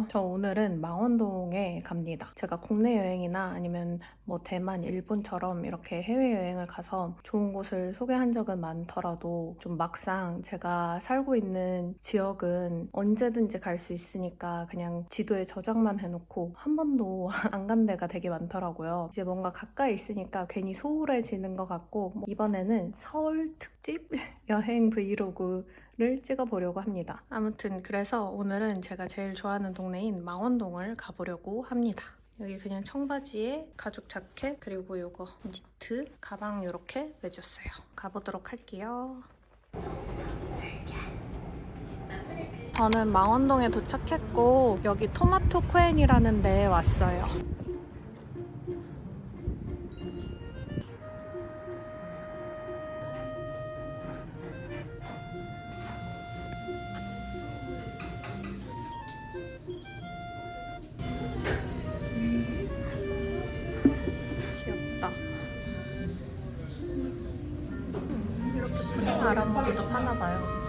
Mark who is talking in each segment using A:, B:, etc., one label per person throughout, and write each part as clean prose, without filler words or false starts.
A: 저 오늘은 망원동에 갑니다. 제가 국내 여행이나 아니면 뭐 대만, 일본처럼 이렇게 해외여행을 가서 좋은 곳을 소개한 적은 많더라도 좀 막상 제가 살고 있는 지역은 언제든지 갈 수 있으니까 그냥 지도에 저장만 해놓고 한 번도 안 간 데가 되게 많더라고요. 이제 뭔가 가까이 있으니까 괜히 소홀해지는 것 같고 이번에는 서울 특집 여행 브이로그를 찍어보려고 합니다. 아무튼 그래서 오늘은 제가 제일 좋아하는 동네인 망원동을 가보려고 합니다. 여기 그냥 청바지에 가죽 자켓 그리고 요거 니트 가방 이렇게 매줬어요. 가보도록 할게요. 저는 망원동에 도착했고 여기 토마토 코엔이라는 데에 왔어요. 귀엽다. 이렇게 푸딩 아람모기도 파나봐요.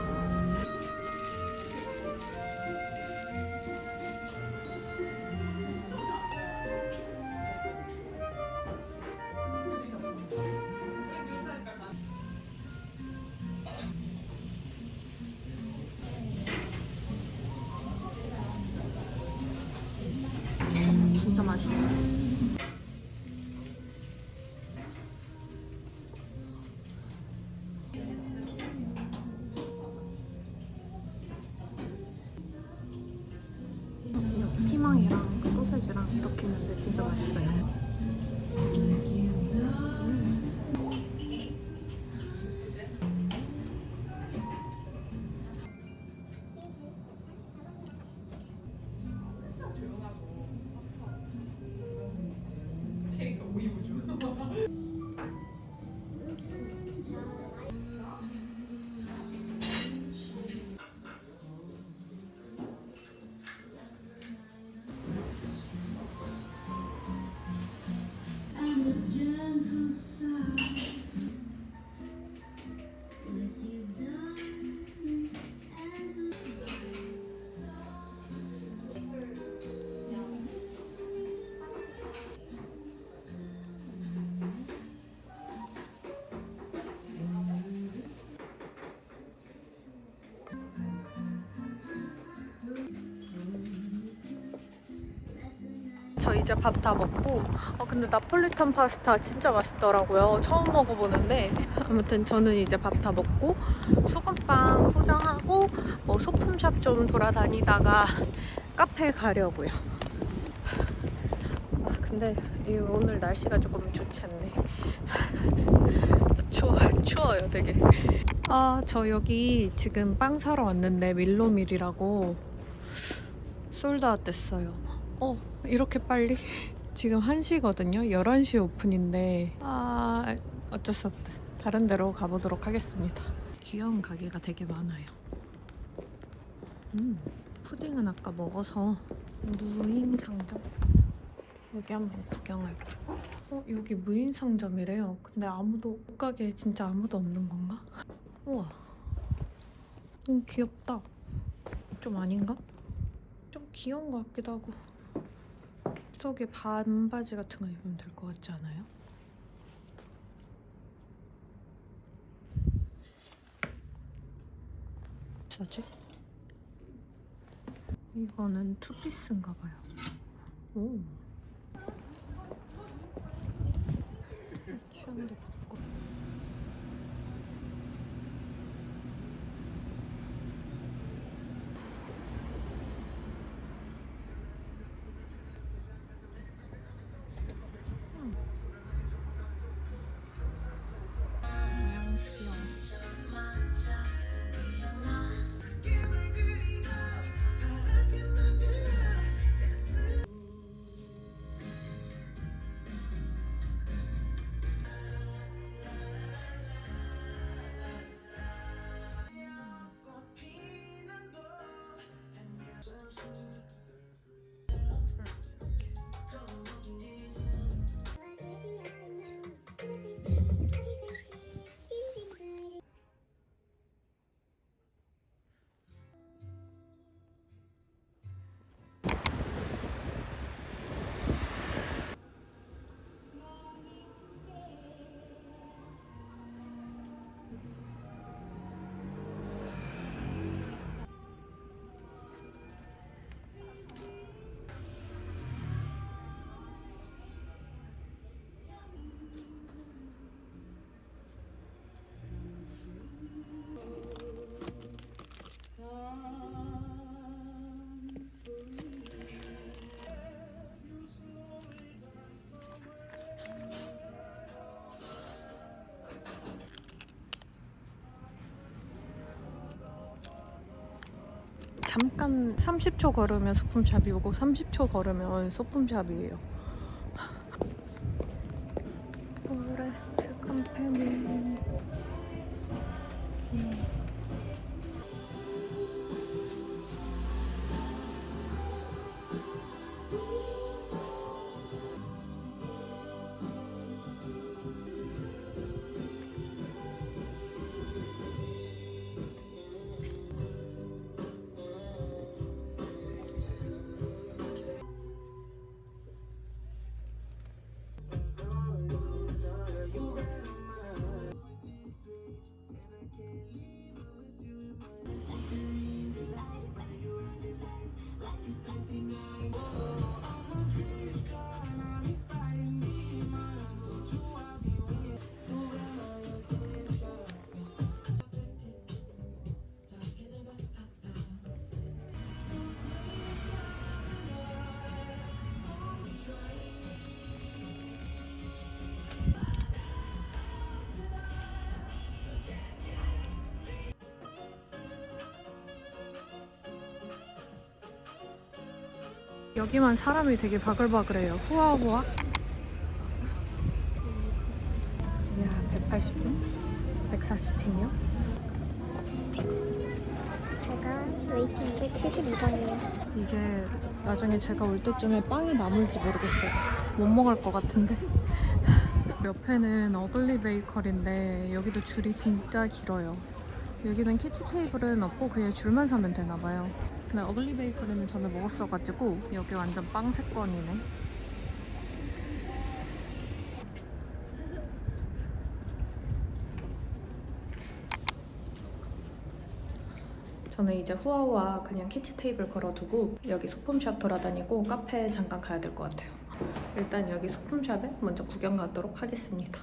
A: 진짜 맛있어. 피망이랑 소세지랑 이렇게 있는데 진짜 맛있어요. 저 이제 밥 다 먹고 근데 나폴리탄 파스타 진짜 맛있더라고요. 처음 먹어보는데 아무튼 저는 이제 밥 다 먹고 소금빵 포장하고 뭐 소품샵 좀 돌아다니다가 카페 가려고요. 근데 오늘 날씨가 조금 좋지 않네. 추워요 되게. 저 여기 지금 빵 사러 왔는데 밀로밀이라고 솔드아웃 됐어요. 이렇게 빨리? 지금 1시거든요. 11시 오픈인데 어쩔 수 없다. 다른 데로 가보도록 하겠습니다. 귀여운 가게가 되게 많아요. 푸딩은 아까 먹어서 무인 상점 여기 한번 구경할게요. 여기 무인 상점이래요. 근데 옷가게에 진짜 아무도 없는 건가? 우와, 귀엽다. 좀 아닌가? 좀 귀여운 것 같기도 하고. 속에 반바지 같은 거 입으면 될 것 같지 않아요? 싸지? 이거는 투피스인가 봐요. 오. 취향도 바꿔. 잠깐 30초 걸으면 소품샵이 오고 30초 걸으면 소품샵이에요. 포레스트 컴퍼니. 여기만 사람이 되게 바글바글해요. 후아후아. 야, 180분? 140팀이요?
B: 제가 웨이팅 272번이에요.
A: 이게 나중에 제가 올 때쯤에 빵이 남을지 모르겠어요. 못 먹을 것 같은데. 옆에는 어글리 베이커리인데 여기도 줄이 진짜 길어요. 여기는 캐치 테이블은 없고 그냥 줄만 사면 되나 봐요. 근데 어글리 베이커리는 전에 먹었어가지고 여기 완전 빵세권이네. 저는 이제 후아후아 그냥 캐치 테이블 걸어두고 여기 소품샵 돌아다니고 카페 잠깐 가야 될 것 같아요. 일단 여기 소품샵에 먼저 구경 가도록 하겠습니다.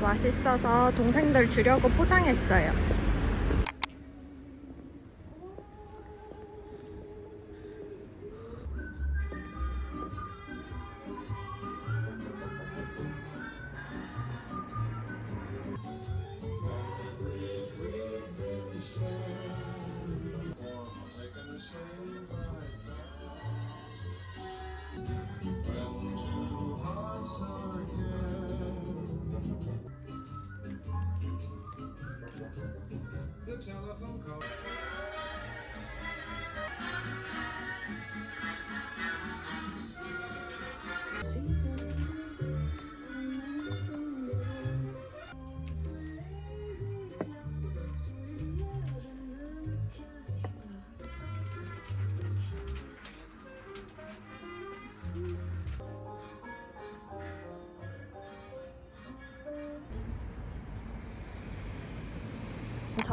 A: 맛있어서 동생들 주려고 포장했어요.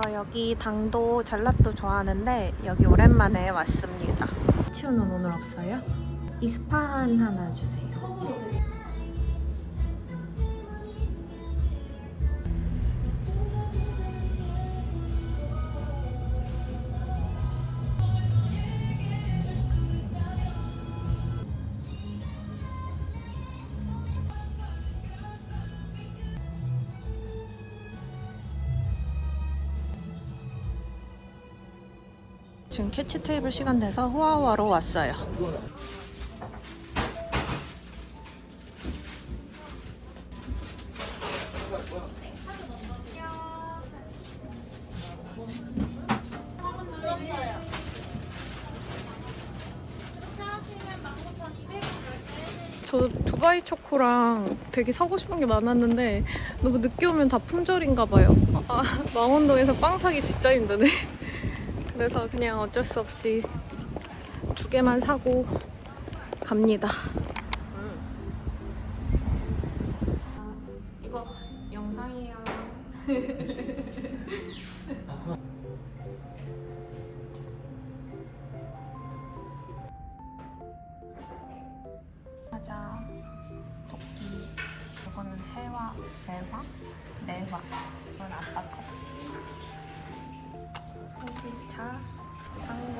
A: 저 여기 당도 젤라또 좋아하는데 여기 오랜만에 왔습니다. 치우는 오늘 없어요? 이스파한 하나 주세요. 지금 캐치 테이블 시간 돼서 후아와로 왔어요. 저 두바이 초코랑 되게 사고 싶은 게 많았는데 너무 늦게 오면 다 품절인가 봐요. 망원동에서 빵 사기 진짜 힘드네. 그래서 그냥 어쩔 수 없이 2개만 사고 갑니다. 이거 영상이에요. 과자, 토끼, 이거는 새와 매화, 이건 아빠 거. 홍지차, 당고.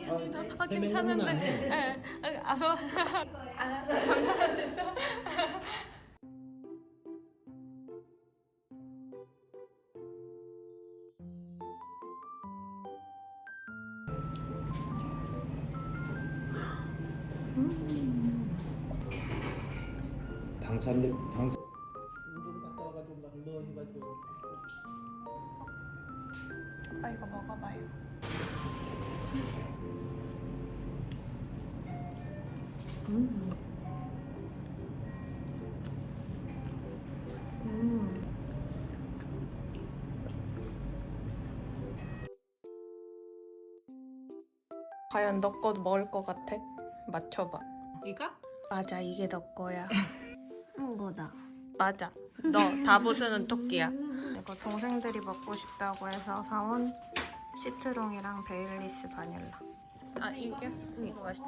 A: 감사합니다. 괜찮은데. 네. 감사합니다.
C: 당산 좀 갔다 와가지고 막 뭐 해가지고
A: 아빠 이거 먹어봐요. 과연 너 거 먹을 것 같아? 맞춰봐.
D: 이거?
A: 맞아, 이게 너 거야.
D: 거다.
A: 맞아. 너 다부스는 토끼야. 이거 동생들이 먹고 싶다고 해서 사온 시트롱이랑 베일리스 바닐라. 아 이게? 이거 맛있지?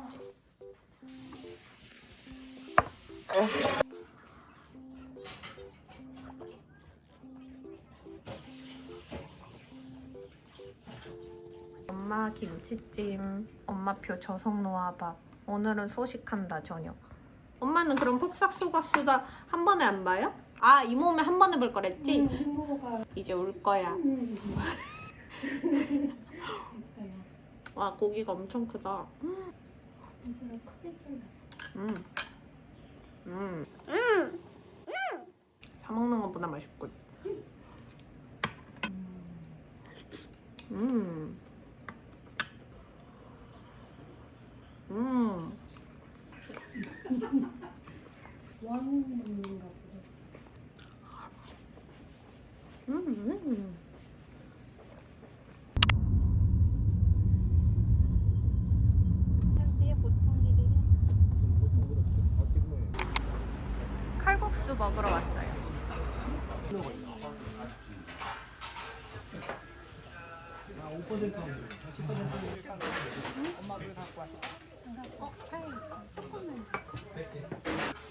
A: 엄마 김치찜, 엄마표 저속노화밥. 오늘은 소식한다 저녁. 엄마는 그럼 폭삭소가수다 한 번에 안 봐요? 아, 이 몸에 한 번에 볼 거랬지? 이제 울 거야. 와, 고기가 엄청 크다. 사 먹는 것보다 맛있군. 칼국수 먹으러 왔어요.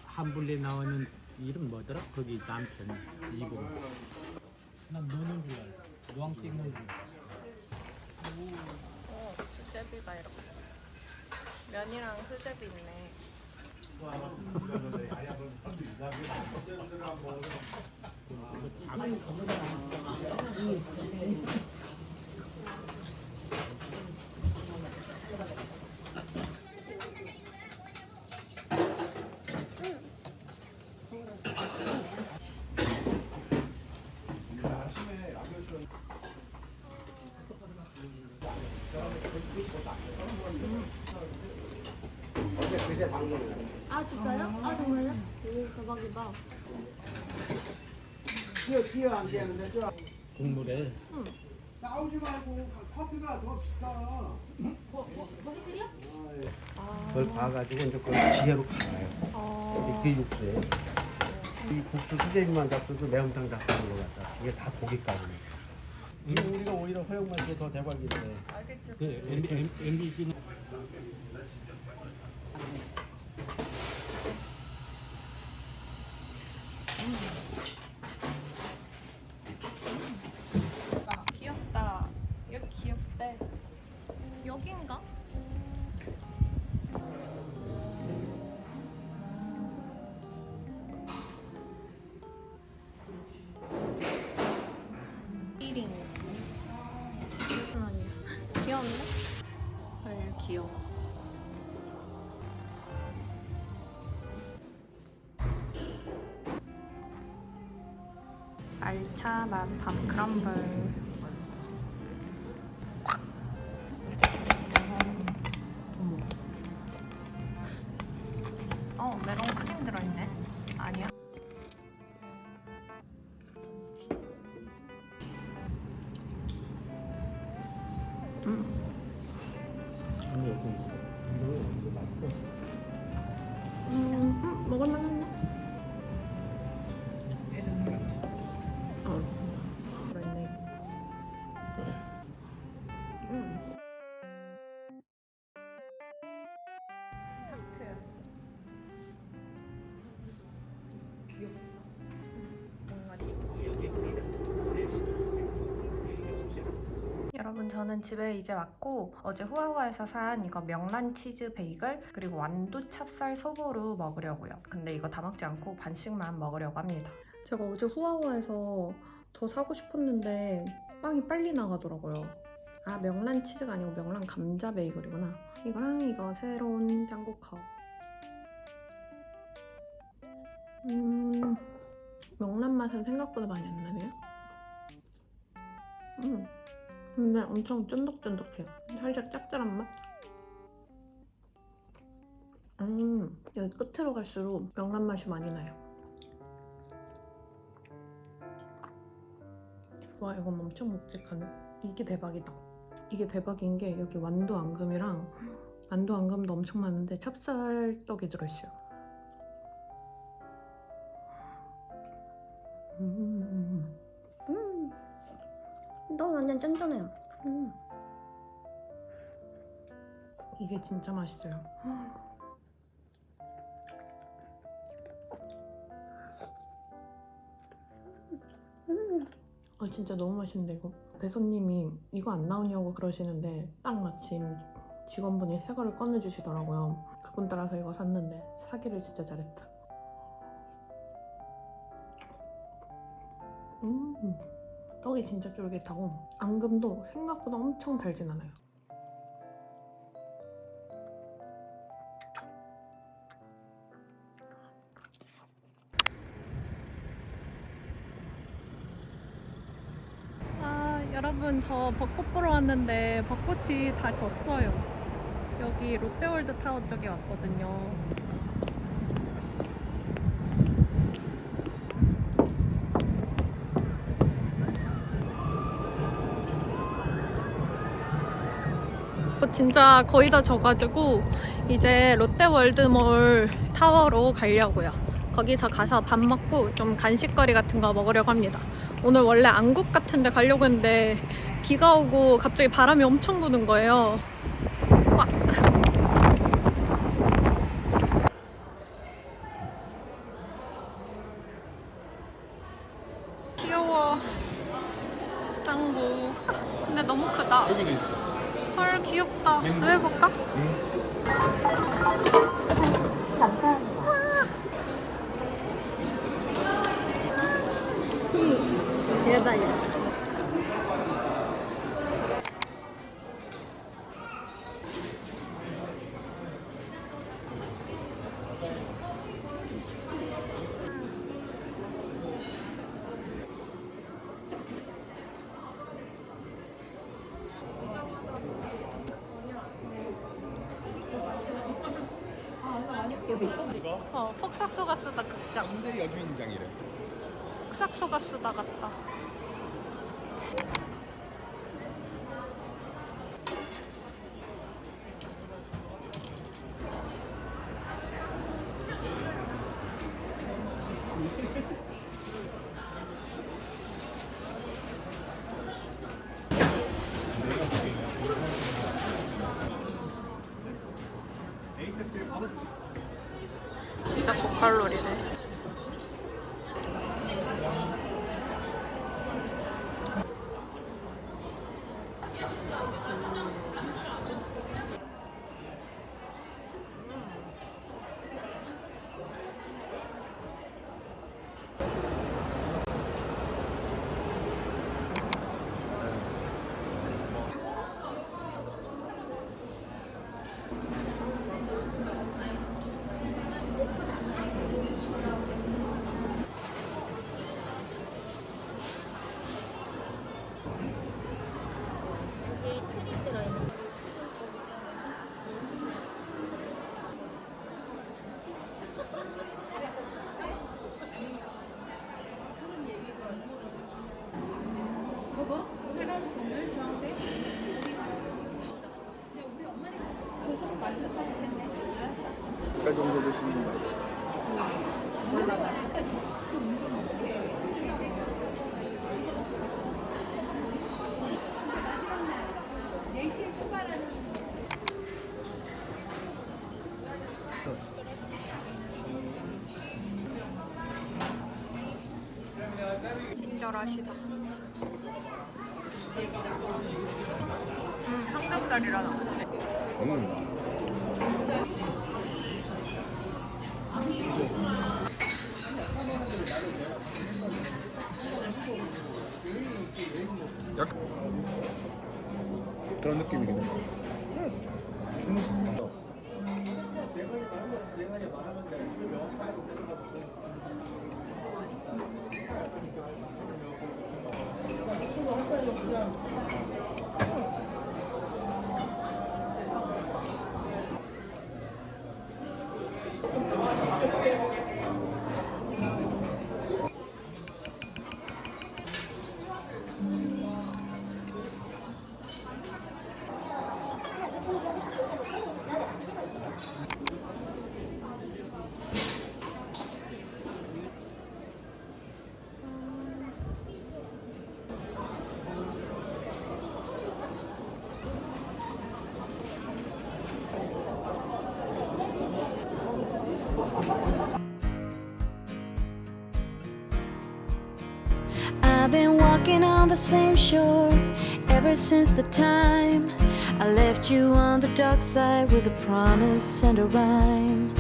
C: 한불에 나오는 이름 뭐더라? 거기 남편 이분. 난 노는 줄 알고 노왕 찍는 줄.
A: 수제비가 이렇게 면이랑 수제비 있네. 아 진짜요? 아 정말요? 오 대박이다.
E: 뛰어 안 되는데 저
C: 국물에
E: 나오지 말고 커피가 더 비싸.
A: 커피요?
E: 그걸 봐가지고 이제 그걸 지혜로 갈아요. 이렇게 육수에. 이 국수 수제비만 잡숴도 매운탕 잡수는 것 같다. 이게 다 고기값이네. 우리가 오히려 허용 맛이 더 대박인데.
C: 그 MBC는
A: 귀엽다. 여기 귀엽대. 여긴가? 띠링. 아니, 귀여운데? 헐, 귀여워. 알차 맛밤 크럼블. 메론 크림 들어있네. 아니야? 먹을만한데? 들어있네. 하트였어. 여러분, 저는 집에 이제 왔고 어제 후아후아에서 산 이거 명란 치즈 베이글 그리고 완두 찹쌀 소보루 먹으려고요. 근데 이거 다 먹지 않고 반씩만 먹으려고 합니다. 제가 어제 후아후아에서 더 사고 싶었는데 빵이 빨리 나가더라고요. 아, 명란 치즈가 아니고 명란 감자 베이글이구나. 이거랑 이거 새로운 짱구컵. 명란 맛은 생각보다 많이 안 나네요. 근데 엄청 쫀득쫀득해요. 살짝 짭짤한 맛? 여기 끝으로 갈수록 명란 맛이 많이 나요. 와, 이건 엄청 묵직하네. 이게 대박이다. 이게 대박인 게 여기 완두 앙금이랑 완두 앙금도 엄청 많은데 찹쌀떡이 들어있어요.
B: 너무 완전 쫀쫀해요.
A: 이게 진짜 맛있어요. 진짜 너무 맛있는데 이거. 배손님이 이거 안 나오냐고 그러시는데 딱 마침 직원분이 새 거를 꺼내주시더라고요. 그분 따라서 이거 샀는데 사기를 진짜 잘했다. 떡이 진짜 쫄깃하고 앙금도 생각보다 엄청 달진 않아요. 여러분, 저 벚꽃 보러 왔는데 벚꽃이 다 졌어요. 여기 롯데월드 타워 쪽에 왔거든요. 진짜 거의 다 져가지고 이제 롯데월드몰 타워로 가려고요. 거기서 가서 밥 먹고 좀 간식거리 같은 거 먹으려고 합니다. 오늘 원래 안국 같은 데 가려고 했는데 비가 오고 갑자기 바람이 엄청 부는 거예요. 와. 귀여워. 짱구. 근데 너무 크다.
C: 여기도 있어.
A: 헐, 귀엽다. 해볼까? 얘다, 얘. 폭삭소가 쓰다 극장.
D: 근데 여기 인장이래.
A: 폭삭소가 쓰다 같다. 고칼로리네.
D: 몇 정도 드시는 거 있어요?
A: 친절하시다. 삼겹살이라나 그치?
D: 그런 느낌이겠네.
F: I've been walking on the same shore ever since the time I left you on the dark side with a promise and a rhyme.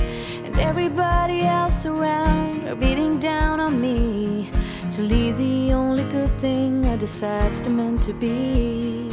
F: And everybody else around are beating down on me to leave the only good thing a disaster meant to be.